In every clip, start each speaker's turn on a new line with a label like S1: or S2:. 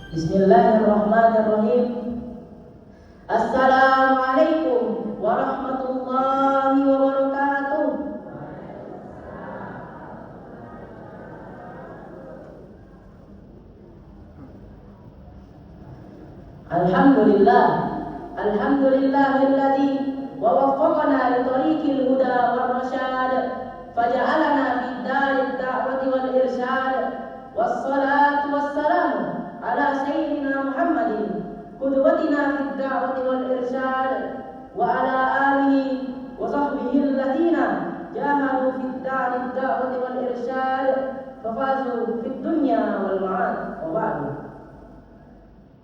S1: Bismillahirrahmanirrahim. Assalamualaikum warahmatullahi wabarakatuh. Alhamdulillahilladzi wawaffaqana li tariqil huda war rasyad faja'alana fid darid da'wati wal irsyad wassalatu wassalamu ala sayyidina Muhammadin qudwatina fid da'wati wal irsyad wa ala alihi wa sahbihi alladziina jahadu fid darid da'wati wal irsyad fafazu fid dunya wal ma'ad wa ba'du.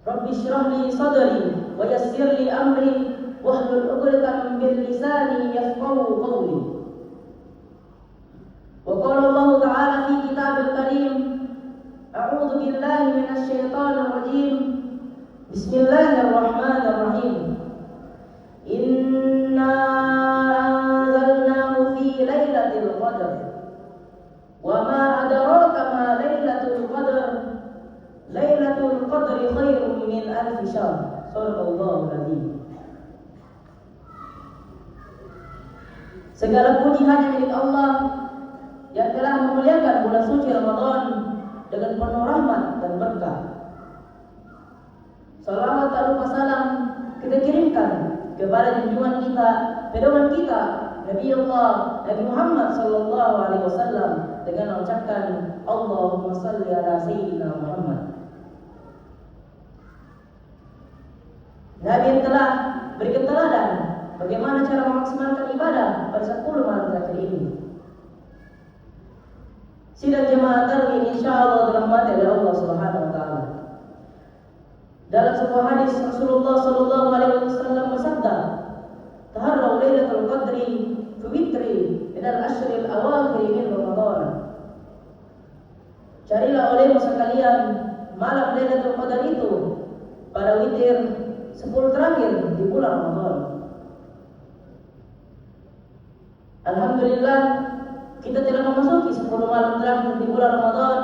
S1: Rabbi shrah li sadri wa yassir li amri wahlul 'uqdatam min lisani yafqahu qawli. Wa qala Allah ta'ala fi kitabil karim, a'udzu billahi minasy syaithanir rajim. Bismillahirrahmanirrahim. Inna anzalnahu fi lailatul qadr. Wa ma adraka ma lailatul qadr. Lailatul qadri khairun min alfi syahr. Shadaqallahul adzim. Segala puji hanya milik Allah yang telah memuliakan bulan suci Ramadan dengan penuh rahmat dan berkah. Salawat tak lupa salam kita kirimkan kepada junjungan kita, pedoman kita, Nabi Allah, Nabi Muhammad sallallahu alaihi wasallam, dengan mengucapkan Allahumma salli ala sayyidina Muhammad. Nabi yang telah berikan teladan bagaimana cara memaksimalkan ibadah pada 10 malam terakhir ini. Sidang jemaah tarawih insyaallah dirahmati oleh Allah Subhanahu wa taala. Dalam sebuah hadis Rasulullah sallallahu alaihi wasallam bersabda, "Taharraw lailatul qadri fi witri min al-ashril awakhir min Ramadan." Carilah olehmu sekalian malam Lailatul Qadar itu pada witir 10 terakhir di bulan Ramadan. Alhamdulillah, kita telah memasuki 10 malam terakhir di bulan Ramadan,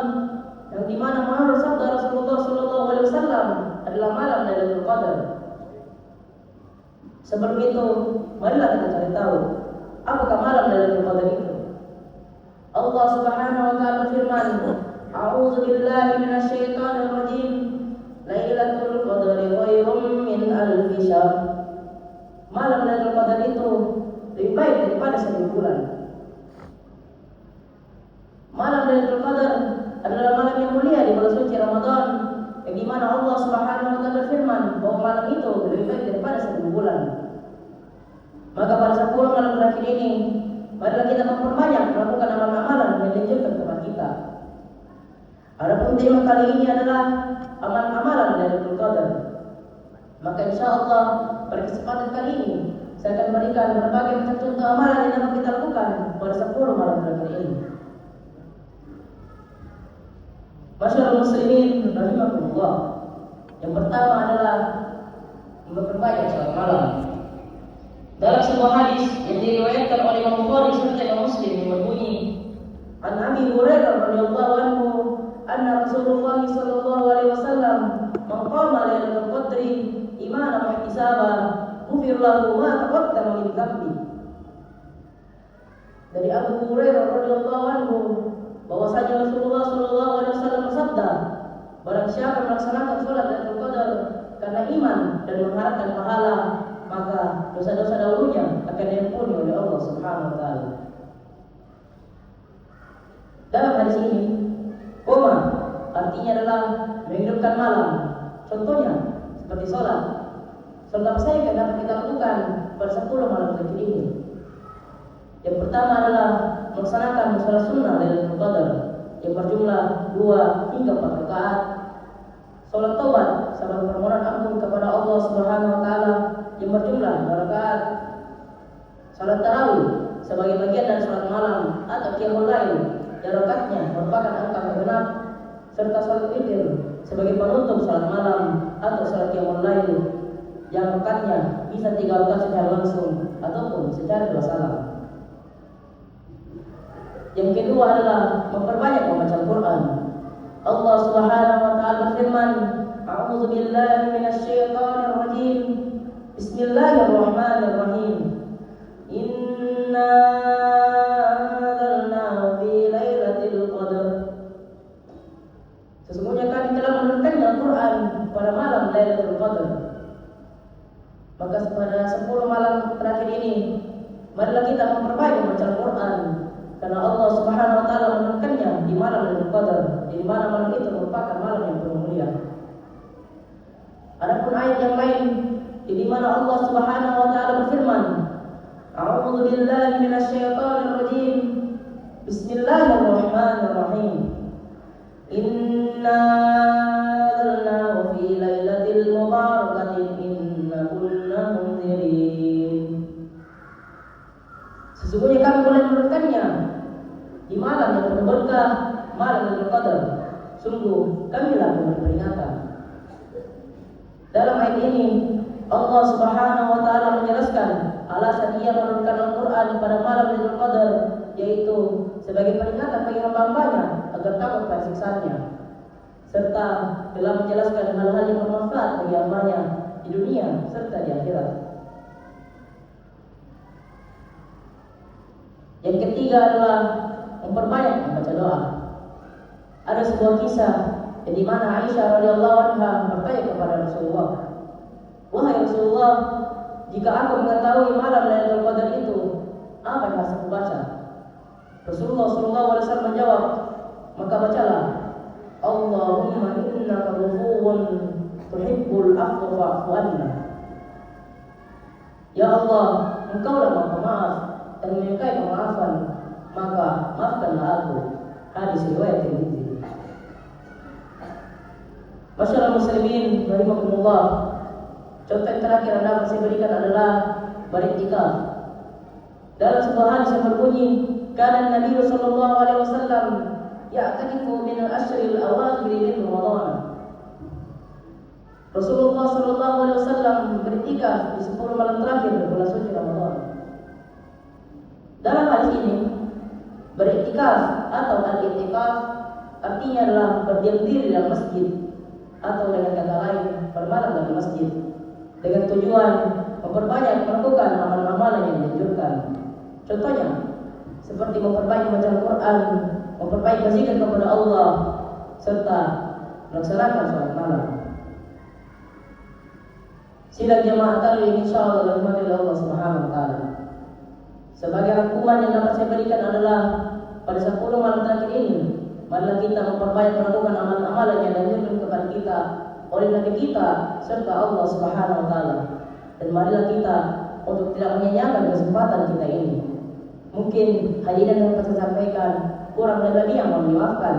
S1: yang di mana menurut sabda Rasulullah sallallahu alaihi wasallam adalah malam Lailatul Qadar. Sebelum itu, marilah kita cari tahu apakah malam Lailatul Qadar itu. Allah Subhanahu wa taala berfirman, "A'udzu billahi minasy syaithanir rajim. Lailatul Qadri khairum min alfi syahr." Malam Lailatul Qadar itu lebih baik daripada 1 bulan. Malam Lailatul Qadar adalah malam yang mulia di bulan suci Ramadan, yang di mana Allah Subhanahu wa taala berfirman bahwa malam itu lebih baik daripada 1 bulan. Maka pada 10 malam terakhir ini, marilah kita memperbanyak melakukan amalan-amalan yang dianjurkan kepada kita. Adapun tema kali ini adalah amalan-amalan Lailatul Qadar. Maka insyaallah pada kesempatan kali ini saya akan berikan berbagai macam contoh amalan yang dapat kita lakukan pada 10 malam terakhir ini. Masyaallah muslimin rahimakumullah. Yang pertama adalah memperbanyak salat malam. Dalam sebuah hadis yang diriwayatkan oleh Imam Bukhari serta Imam Muslim yang berbunyi, "An Abi Hurairah radhiyallahu anhu anna Rasulullah sallallahu alaihi wasallam man qama lailatul qadri imanan wa ihtisaban ghufir lahu ma taqaddama min dhanbi." Dari Abu Hurairah radhiyallahu anhu bahwasanya Rasulullah sallallahu alaihi wasallam bersabda, barang siapa melaksanakan salat Lailatul Qadar karena iman dan mengharapkan pahala, maka dosa-dosa dahulunya akan diampuni oleh Allah Subhanahu wa taala. Dalam hadis ini, koma artinya adalah menghidupkan malam. Contohnya seperti salat. Salat apa saja yang dapat kita lakukan pada 10 malam terakhir ini. Yang pertama adalah melaksanakan salat sunnah Lailatul Qadar yang berjumlah 2 hingga 4 rakaat. Salat taubat sebagai permohonan ampun kepada Allah Subhanahu wa taala yang berjumlah 2 rakaat. Salat tarawih sebagai bagian dari salat malam atau qiyamul lail yang rakaatnya merupakan angka genap, serta salat witir sebagai penutup salat malam atau salat qiyamul lail yang rakaatnya bisa 3 rakaat secara langsung ataupun secara 2 salam. Yang kedua adalah memperbanyak membaca Al-Quran. Allah Subhanahu wa taala berfirman, A'udzu billahi minasy syaithanir rajim. Bismillahirrahmanirrahim. Inna anzalnahu fi lailatul qadar. Sesungguhnya kami telah menurunkannya Al-Quran pada malam Lailatul Qadar. Maka pada 10 malam terakhir ini, marilah kita memperbaiki membaca Al-Quran, karena Allah Subhanahu wa taala menurunkannya di malam Lailatul Qadar, di mana malam itu merupakan malam yang penuh mulia. Adapun ayat yang lain di mana Allah Subhanahu wa taala berfirman, A'udzu billahi minasy syaithanir rajim. Bismillahirrahmanirrahim. Inna anzalnahu fi lailatul mubarakatin inna kunna munzirin. Sesungguhnya kami mulai menurunkannya di malam yang penuh berkah, malam Lailatul Qadar. Sungguh kamilah memberi peringatan. Dalam ayat ini Allah Subhanahu wa taala menjelaskan alasan Ia menurunkan Al-Quran pada malam Lailatul Qadar, yaitu sebagai peringatan bagi hamba-Nya agar takut pada siksaannya, serta telah menjelaskan hal-hal yang bermanfaat bagi hamba-Nya di dunia serta di akhirat. Yang ketiga adalah memperbanyak membaca doa. Ada sebuah kisah di mana Aisyah radhiyallahu anha bertanya kepada Rasulullah, "Wahai Rasulullah, jika aku mengetahui malam Lailatul Qadar itu, apa yang harus aku baca?" Rasulullah sallallahu alaihi wasallam menjawab, "Maka bacalah Allahumma innaka ghafuwun tuhibbul afwa fa'fu anna." Ya Allah, Engkaulah Maha Pemaaf dan menyukai pemaafan, maka maafkanlah aku. Hadis riwayat Tirmidzi. Masyaallah muslimin rahimakumullah. Contoh yang terakhir yang dapat saya berikan adalah beriktikaf. Dalam sebuah hadis yang berbunyi, kana Nabi sallallahu alaihi wasallam ya'takifu min al-ashril awakhir min Ramadan. Rasulullah sallallahu alaihi wasallam beriktikaf di 10 malam terakhir bulan suci Ramadan. Dalam hadis ini, beriktikaf atau al-iktikaf artinya adalah berdiam diri dalam masjid, atau dengan kata lain bermalam dalam masjid, dengan tujuan memperbanyak melakukan amalan-amalan yang dianjurkan. Contohnya seperti memperbaiki baca Al-Quran, memperbaiki berzikir kepada Allah, serta melaksanakan sholat malam. Sidang jemaah taklim insyaallah rahmati Allah Subhanahu wa taala. Sebagai rangkuman yang dapat saya berikan adalah pada 10 malam terakhir ini, marilah kita memperbanyak melakukan amalan-amalan yang dianjurkan kepada kita oleh Nabi kita serta Allah Subhanahu wa taala. Dan marilah kita untuk tidak menyia-nyiakan kesempatan kita ini. Mungkin hal ini yang dapat saya sampaikan, kurang dan lebih yang mohon dimaafkan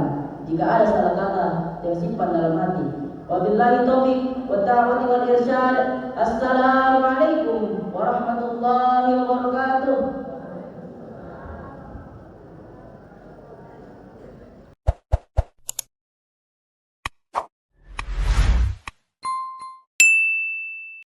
S1: jika ada salah kata yang simpan dalam hati. Wabillahi taufiq wa ta'awati wal irsyad. Assalamualaikum warahmatullahi